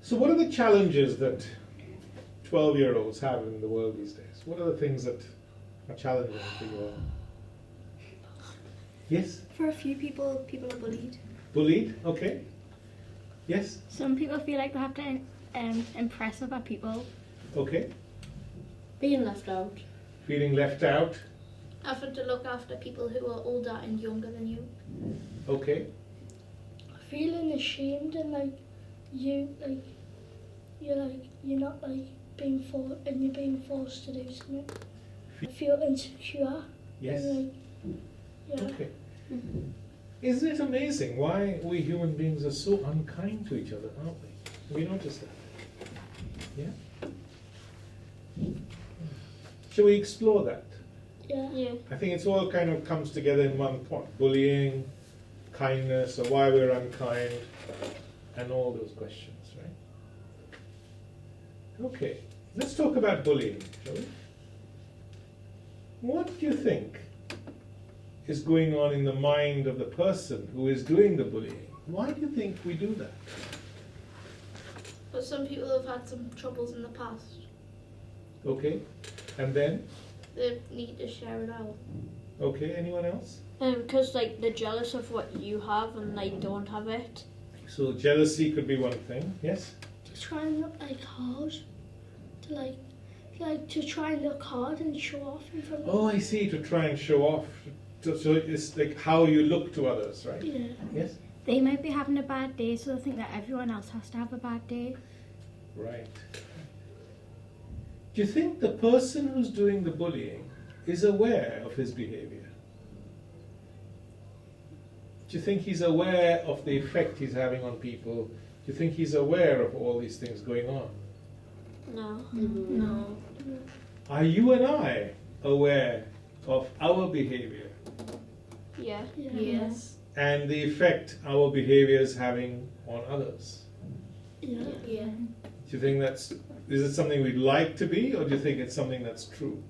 So what are the challenges that 12-year-olds have in the world these days? What are the things that are challenging for you all? Yes? For a few people, people are bullied. Bullied? Okay. Yes? Some people feel like they have to impress other people. Okay. Being left out. Feeling left out? Having to look after people who are older and younger than you. Okay. Feeling ashamed and you're not being you're being forced to do something. I feel insecure. Yes? And, yeah. Okay. Isn't it amazing why we human beings are so unkind to each other, aren't we? We notice that. Yeah? Shall we explore that? Yeah. I think it's all kind of comes together in one point. Bullying, kindness, or why we're unkind, and all those questions, right? Okay, let's talk about bullying, shall we? What do you think is going on in the mind of the person who is doing the bullying? Why do you think we do that? But some people have had some troubles in the past. Okay, and then? They need to share it out. Okay, anyone else? Because they're jealous of what you have and they don't have it. So jealousy could be one thing, yes? To try and look hard. To try and look hard and show off in front of Oh, I see, to try and show off. So it's like how you look to others, right? Yeah. Yes? They might be having a bad day, so they think that everyone else has to have a bad day. Right. Do you think the person who's doing the bullying is aware of his behavior? Do you think he's aware of the effect he's having on people? Do you think he's aware of all these things going on? No. No. Are you and I aware of our behavior Yeah. Yes. and the effect our behavior is having on others? Yeah. Yeah. Do you think is it something we'd like to be, or do you think it's something that's true?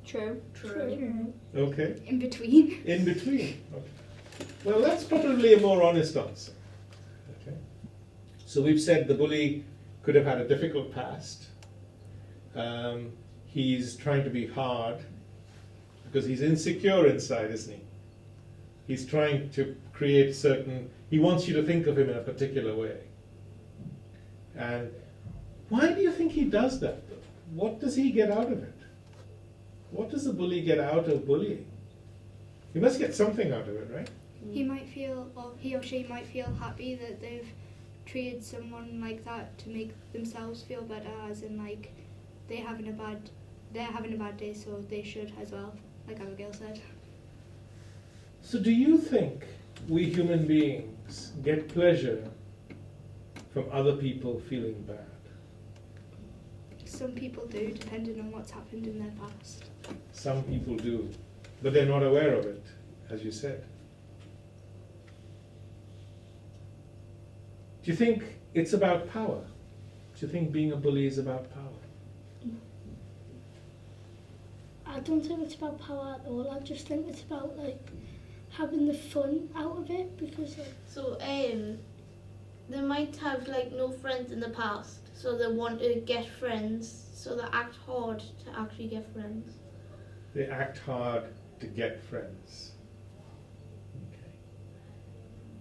True. True. Okay. In between. In between. Okay. Well, that's probably a more honest answer. Okay. So we've said the bully could have had a difficult past. He's trying to be hard because he's insecure inside, isn't he? He's trying to create he wants you to think of him in a particular way. And why do you think he does that, though? What does he get out of it? What does the bully get out of bullying? He must get something out of it, right? He might feel, or he or she might feel happy that they've treated someone like that to make themselves feel better, as in they're having a bad day, so they should as well, like Abigail said. So do you think we human beings get pleasure from other people feeling bad? Some people do, depending on what's happened in their past. Some people do, but they're not aware of it, as you said. Do you think it's about power? Do you think being a bully is about power? I don't think it's about power at all. I just think it's about having the fun out of it because So they might have no friends in the past, so they want to get friends, so they act hard to actually get friends. They act hard to get friends. Okay.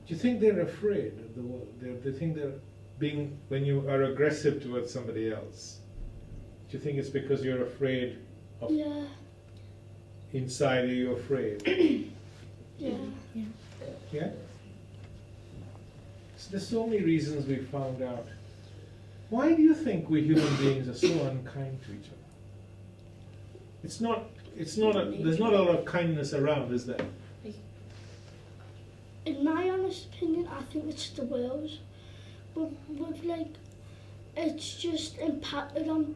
Do you think they're afraid of the world? They think they're when you are aggressive towards somebody else, do you think it's because you're afraid of yeah. inside, are you afraid? Yeah. Yeah? So there's so many reasons we found out. Why do you think we human beings are so unkind to each other? There's not a lot of kindness around, is there? In my honest opinion, I think it's the world. With it's just impacted on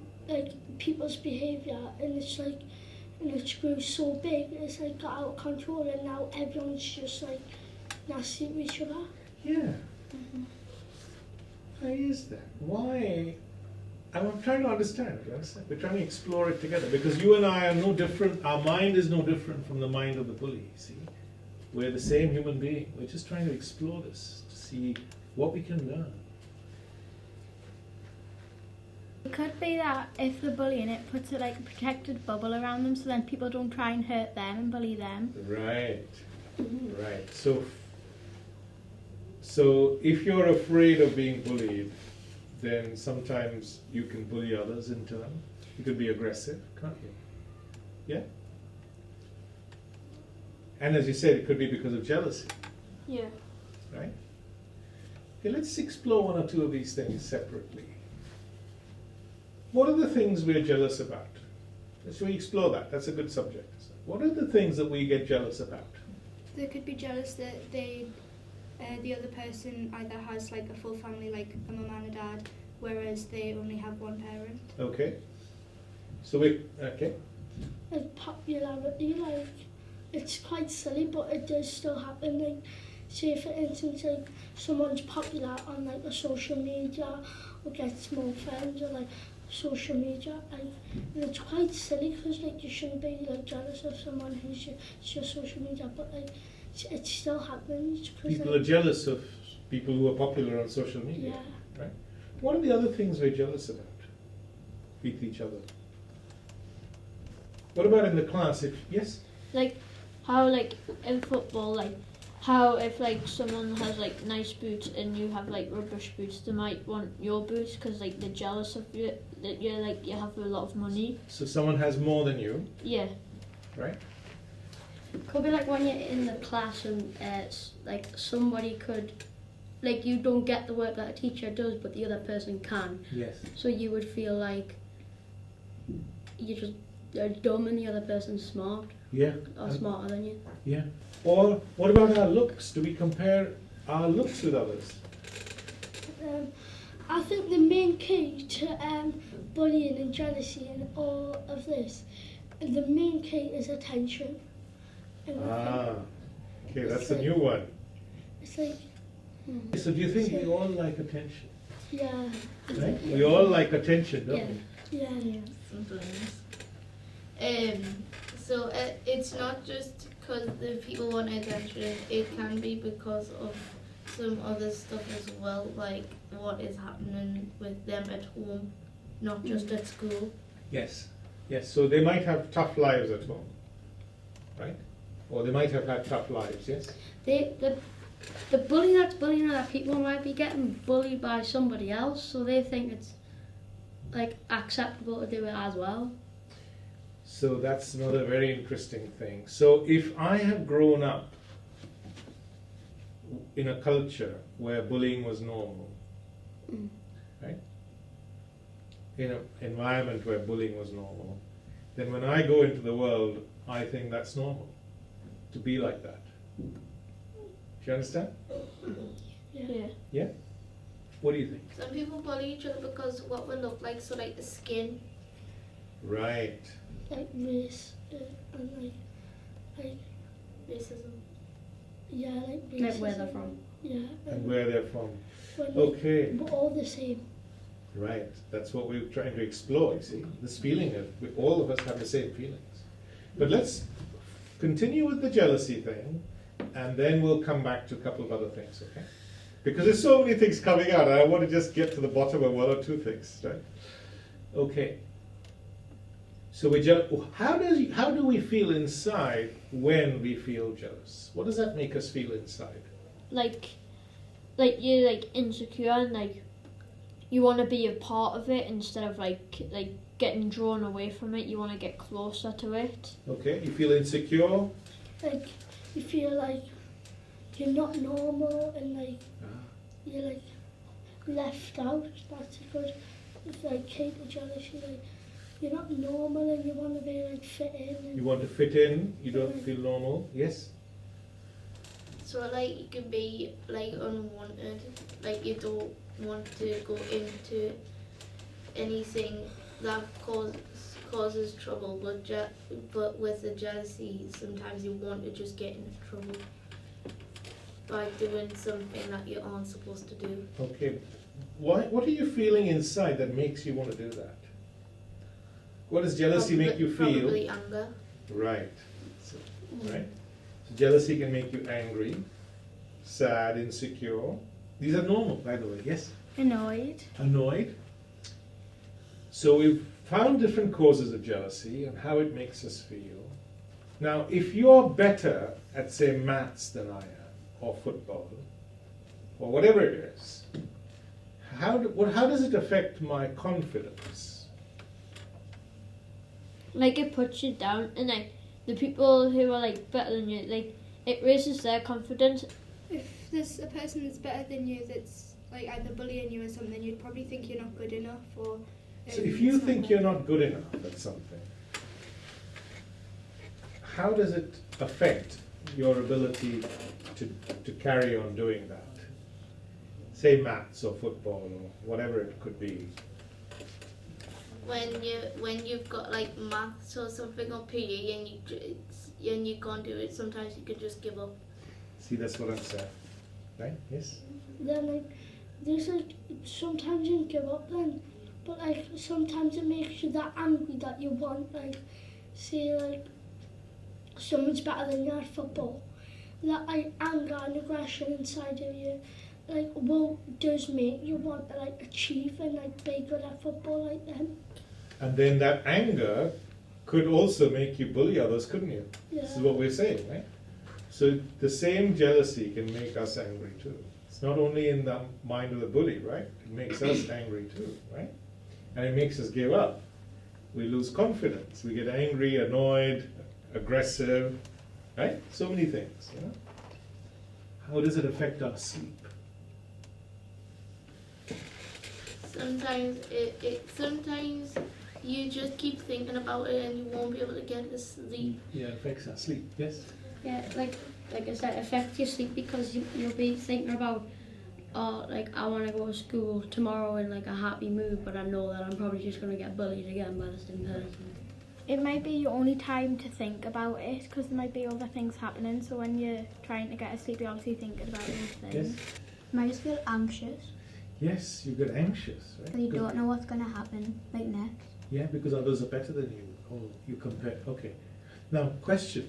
people's behaviour, and it's grew so big, it's got out of control, and now everyone's just nasty to each other. Yeah. Why is that? Why? I'm trying to understand it. Understand? We're trying to explore it together because you and I are no different. Our mind is no different from the mind of the bully. See, we're the same human being. We're just trying to explore this to see what we can learn. It could be that if they're bullying, it puts it like a protected bubble around them, so then people don't try and hurt them and bully them. Right. Right. So if you're afraid of being bullied, then sometimes you can bully others into them. You could be aggressive, can't you? Yeah? And as you said, it could be because of jealousy, Yeah. right? Okay, let's explore one or two of these things separately. What are the things we're jealous about? Let's we explore that. That's a good subject. What are the things that we get jealous about? They could be jealous that the other person either has like a full family, like a mum and a dad, whereas they only have one parent. Okay. So we okay. Like popularity, like it's quite silly, but it does still happen. Like, say for instance, like someone's popular on like a social media or gets more friends or like social media, and it's quite silly because like you shouldn't be like jealous of someone who's your social media, but like it still happens. People like, are jealous of people who are popular on social media. Yeah. Right? What are the other things we're jealous about with each other? What about in the class? If yes, Like how like in football, like how if like someone has like nice boots and you have like rubbish boots, they might want your boots because like they're jealous of you that you're like you have a lot of money. so someone has more than you, Yeah. right? Could be like when you're in the class and like somebody could, like you don't get the work that a teacher does, but the other person can. Yes. So you would feel like you're dumb and the other person's smart Yeah. or smarter than you. Yeah. Or what about our looks? Do we compare our looks with others? I think the main key to bullying and jealousy and all of this, the main key is attention. And I think Okay, that's a new one. it's like, So do you think we all like attention? yeah, Right? We all like attention, don't Yeah. we? yeah. Sometimes. So it's not just because the people want attention, it can be because of some other stuff as well, like what is happening with them at home, not just at school. Yes. Yes. So they might have tough lives at home, right? Or they might have had tough lives, yes? The bully that's bullying other people might be getting bullied by somebody else, so they think it's like acceptable to do it as well. So that's another very interesting thing. So if I have grown up in a culture where bullying was normal, right? In an environment where bullying was normal, then when I go into the world, I think that's normal to be like that. Do you understand? Yeah. Yeah? What do you think? Some people bully each other because what we look like, so like the skin. Right. Like race and like Racism. yeah, like racism. Like where they're from. Yeah. And where they're from. when Okay. we're all the same. Right. That's what we're trying to explore, you see. This feeling of, all of us have the same feelings. But let's continue with the jealousy thing, and then we'll come back to a couple of other things, okay? Because there's so many things coming out, and I want to just get to the bottom of one or two things, right? Okay. So how do we feel inside when we feel jealous? What does that make us feel inside? Like you're like insecure and like you want to be a part of it instead of like getting drawn away from it. You want to get closer to it. Okay, you feel insecure? Like you feel like you're not normal and like you're like left out. That's good. It's like key to jealousy. Like you're not normal and you want to be like fit in. And You want to fit in, you don't feel normal, yes? So like you can be like unwanted, like you don't want to go into anything that causes trouble, but with the jealousy sometimes you want to just get into trouble by doing something that you aren't supposed to do. Okay. What are you feeling inside that makes you want to do that? What does jealousy make you feel? Probably anger. Right. So, right. So jealousy can make you angry, sad, insecure. These are normal, by the way. Yes. Annoyed. Annoyed. So we've found different causes of jealousy and how it makes us feel. Now, if you're better at, say, maths than I am, or football, or whatever it is, how does it affect my confidence? Like it puts you down, and like the people who are like better than you, like it raises their confidence. If there's a person that's better than you that's like either bullying you or something, you'd probably think you're not good enough, or So if you think you're not good enough at something, how does it affect your ability to carry on doing that? Say maths or football or whatever it could be. When you've got like maths or something or PE and you can't do it, sometimes you can just give up. See, that's what I'm saying. Right? Yes? Then like there's like sometimes you give up then, but like sometimes it makes you that angry that you want like say like someone's better than you at football. That like anger and aggression inside of you like does make you want to like achieve and like be good at football like them. And then that anger could also make you bully others, couldn't you? Yeah. This is what we're saying, right? So the same jealousy can make us angry too. It's not only in the mind of the bully, right? It makes us angry too, right? And it makes us give up. We lose confidence. We get angry, annoyed, aggressive, right? So many things, you know? How does it affect our sleep? Sometimes you just keep thinking about it and you won't be able to get to sleep. Yeah, it affects our sleep, yes? Yeah, like I said, it affects your sleep because you'll be thinking about, oh, like I want to go to school tomorrow in like a happy mood, but I know that I'm probably just going to get bullied again by the same person. It might be your only time to think about it because there might be other things happening. So when you're trying to get to sleep, you're obviously thinking about those things. Yes? You might just feel anxious Yes, you get anxious, right? because you Good. don't know what's going to happen like next. Yeah, because others are better than you. Oh, you compare. Okay. Now, question.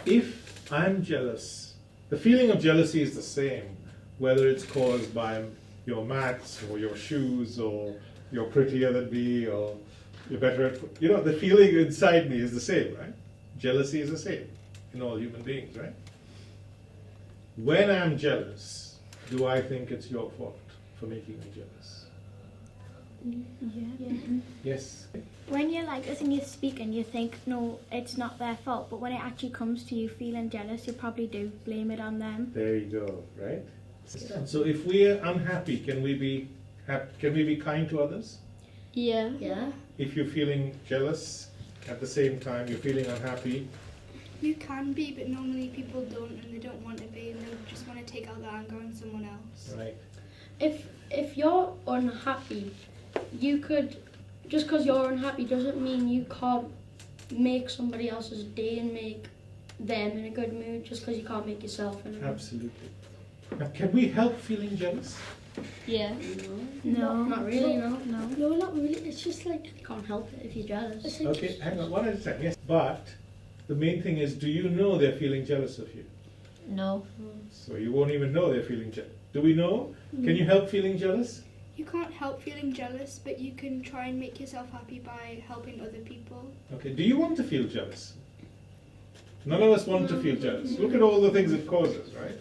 If I'm jealous, the feeling of jealousy is the same, whether it's caused by your maths or your shoes or you're prettier than me or you're better at, the feeling inside me is the same, right? Jealousy is the same in all human beings, right? When I'm jealous, do I think it's your fault for making me jealous? Yeah. Yes. When you're like this and you speak and you think, no, it's not their fault, but when it actually comes to you feeling jealous, you probably do blame it on them. There you go, right? So if we're unhappy, can we be kind to others? Yeah. Yeah. If you're feeling jealous, at the same time you're feeling unhappy, You can be, but normally people don't, and they don't want to be, and they just want to take out their anger on someone else. right? If you're unhappy, you could, just because you're unhappy doesn't mean you can't make somebody else's day and make them in a good mood just because you can't make yourself in a mood. Absolutely. Now, can we help feeling jealous? Yeah. No. Not really, no. No, not really. It's just like You can't help it if you're jealous. it's like Okay, hang on, one at a time. Yes, but the main thing is, do you know they're feeling jealous of you? No. So you won't even know they're feeling jealous. Do we know? Can you help feeling jealous? You can't help feeling jealous, but you can try and make yourself happy by helping other people. Okay, do you want to feel jealous? None of us want to feel jealous. Look at all the things it causes, right?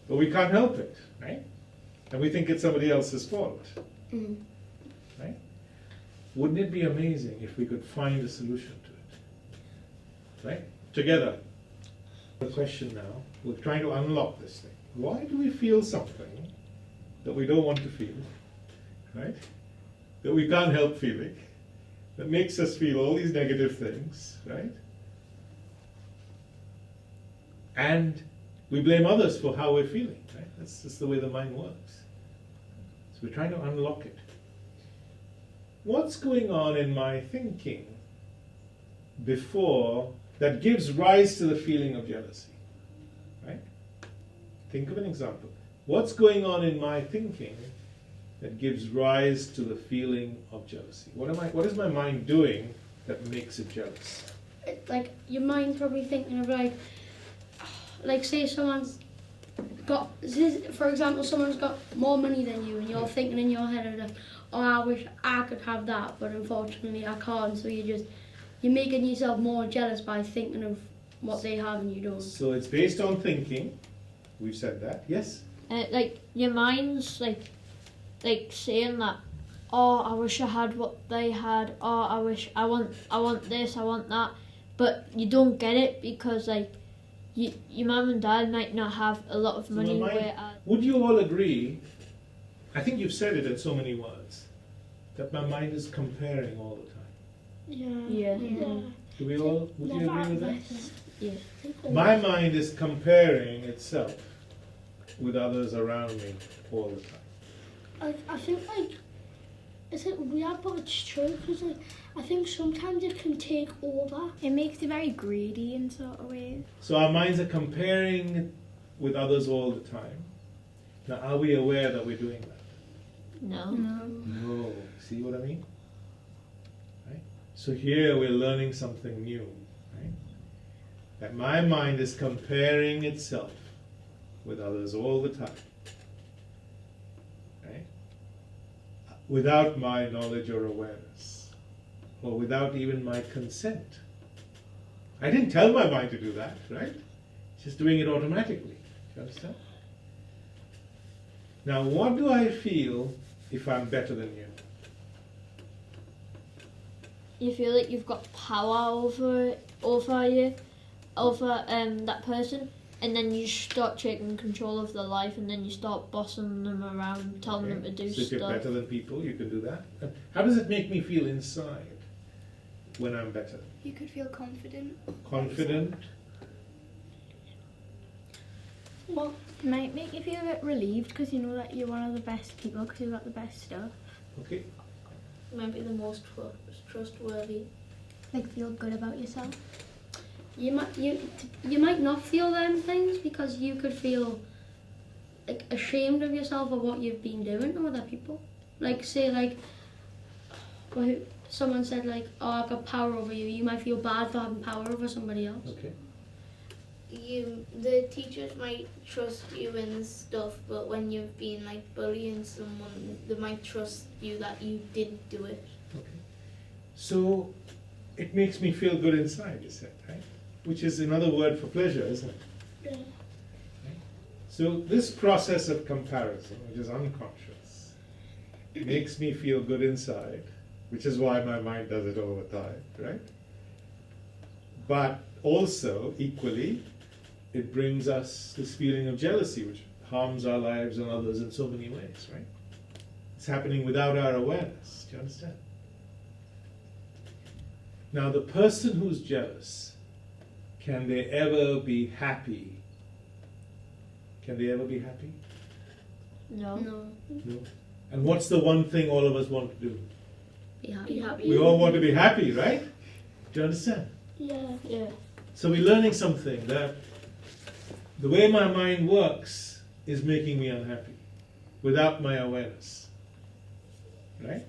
But we can't help it, right? And we think it's somebody else's fault, Mm. right? Wouldn't it be amazing if we could find a solution to it? Right? Together. The question now, we're trying to unlock this thing. Why do we feel something that we don't want to feel, right? That we can't help feeling, that makes us feel all these negative things, right? And we blame others for how we're feeling, right? That's just the way the mind works. So we're trying to unlock it. What's going on in my thinking before that gives rise to the feeling of jealousy, right? Think of an example. What's going on in my thinking that gives rise to the feeling of jealousy? What is my mind doing that makes it jealous? Like your mind probably thinking of like say someone's for example, someone's got more money than you, and you're thinking in your head, like, oh, I wish I could have that, but unfortunately I can't. So you're making yourself more jealous by thinking of what they have and you don't. So it's based on thinking. We've said that. Yes. Like your mind's like saying that, oh, I wish I had what they had. Oh, I want this, I want that, but you don't get it because like your mum and dad might not have a lot of money. Would you all agree? I think you've said it in so many words that my mind is comparing all the time. Yeah. Do we all? Would you agree with that? Yeah. My mind is comparing itself with others around me all the time. I think like, is it weird, but it's true, because like, I think sometimes it can take over. It makes you very greedy in sort of ways. So our minds are comparing with others all the time. Now, are we aware that we're doing that? No. No. See what I mean? Right? So here we're learning something new. Right? That my mind is comparing itself with others all the time. Right? Without my knowledge or awareness. Or without even my consent. I didn't tell my mind to do that, right? It's just doing it automatically. Do you understand? Now, what do I feel if I'm better than you? You feel like you've got power over that person, and then you start taking control of their life, and then you start bossing them around, telling them to do So if you're stuff. better than people, you can do that. And how does it make me feel inside when I'm better? You could feel confident. Confident? Well, It might make you feel a bit relieved because you know that you're one of the best people because you've got the best stuff. Okay. Might be the most trustworthy. Like feel good about yourself. You might not feel them things because you could feel like ashamed of yourself or what you've been doing to other people. Like say like, well, someone said like, oh, I've got power over you. You might feel bad for having power over somebody else. Okay. The teachers might trust you in stuff, but when you've been like bullying someone, they might trust you that you didn't do it. Okay. So it makes me feel good inside, you said, right? Which is another word for pleasure, isn't it? yeah. Right? So this process of comparison, which is unconscious, makes me feel good inside, which is why my mind does it all the time, right? But also, equally, it brings us this feeling of jealousy, which harms our lives and others in so many ways, right? It's happening without our awareness. Do you understand? Now, the person who's jealous, can they ever be happy? Can they ever be happy? No. No. No. And what's the one thing all of us want to do? Be happy. We all want to be happy, right? Do you understand? Yeah. Yeah. So we're learning something, that the way my mind works is making me unhappy without my awareness. Right?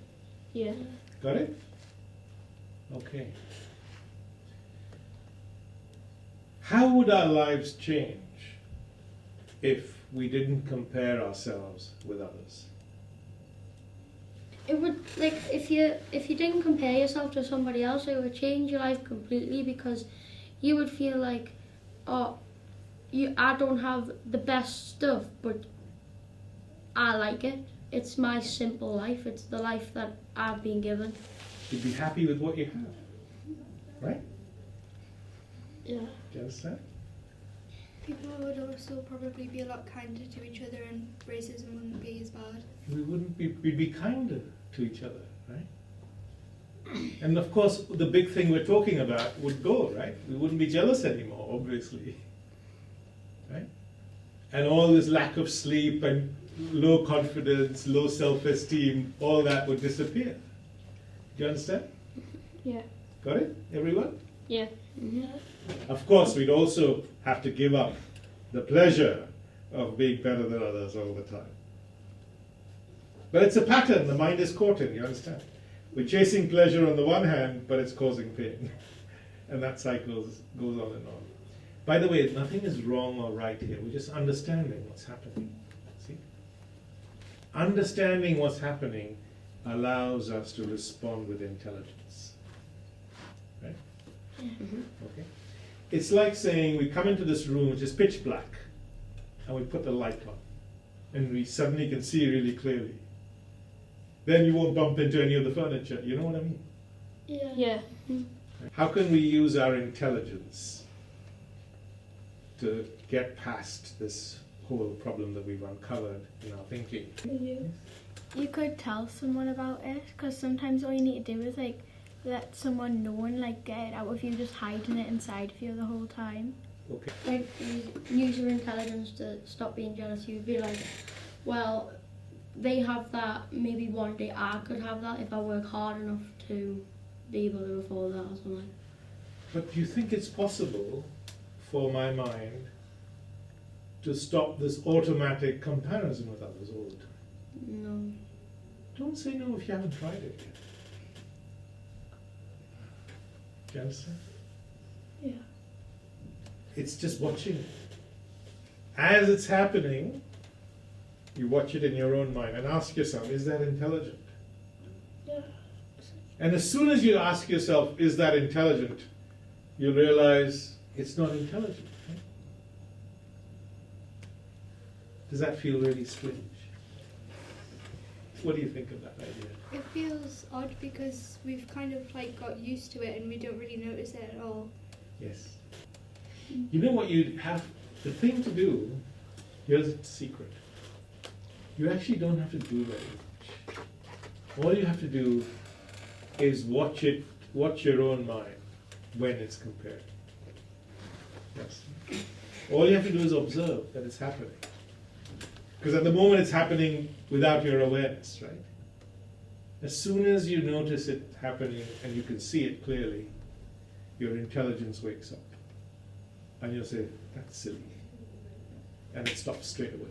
Yeah. Got it? Okay. How would our lives change if we didn't compare ourselves with others? It would like if you didn't compare yourself to somebody else, it would change your life completely because you would feel like, oh, I don't have the best stuff, but I like it. It's my simple life. It's the life that I've been given. You'd be happy with what you have, right? Yeah. Do you understand? People would also probably be a lot kinder to each other, and racism wouldn't be as bad. We'd be kinder to each other, right? And of course, the big thing we're talking about would go, right? We wouldn't be jealous anymore, obviously, right? And all this lack of sleep and low confidence, low self-esteem, all that would disappear. Do you understand? Yeah. Got it, everyone? Yeah. Of course, we'd also have to give up the pleasure of being better than others all the time. But it's a pattern the mind is caught in, you understand? We're chasing pleasure on the one hand, but it's causing pain. And that cycle goes on and on. By the way, nothing is wrong or right here. We're just understanding what's happening. See? Understanding what's happening allows us to respond with intelligence. Right? Okay? It's like saying we come into this room which is pitch black and we put the light on and we suddenly can see really clearly. Then you won't bump into any of the furniture. You know what I mean? Yeah. Yeah. How can we use our intelligence to get past this whole problem that we've uncovered in our thinking? You could tell someone about it, because sometimes all you need to do is like let someone know and like get it out of you, just hiding it inside of you the whole time. Okay. Like, use your intelligence to stop being jealous. You'd be like, well, they have that, maybe one day I could have that if I work hard enough to be able to afford that or something. But do you think it's possible for my mind to stop this automatic comparison with others all the time? No. Don't say no if you haven't tried it yet. Do you understand? Yeah. It's just watching it. As it's happening, you watch it in your own mind and ask yourself, is that intelligent? Yeah. And as soon as you ask yourself, is that intelligent, you realize it's not intelligent. Right? Does that feel really strange? What do you think of that idea? It feels odd because we've kind of like got used to it and we don't really notice it at all. Yes. You know what you have, the thing to do, here's a secret. You actually don't have to do very much. All you have to do is watch your own mind when it's compared. Yes. All you have to do is observe that it's happening. Because at the moment it's happening without your awareness, right? As soon as you notice it happening and you can see it clearly, your intelligence wakes up. And you'll say, that's silly. And it stops straight away.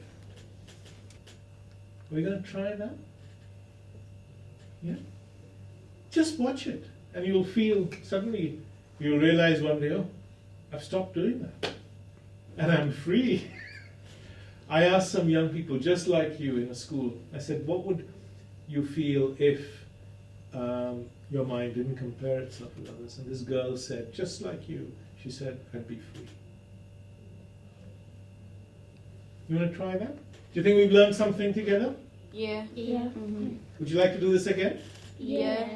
Are we going to try that? Yeah? Just watch it. And you'll feel, suddenly, you'll realize one day, oh, I've stopped doing that. And I'm free. I asked some young people, just like you in a school, I said, what would you feel if your mind didn't compare itself with others? And this girl said, just like you, she said, I'd be free. You want to try that? Do you think we've learned something together? Yeah. Yeah. Would you like to do this again? Yeah.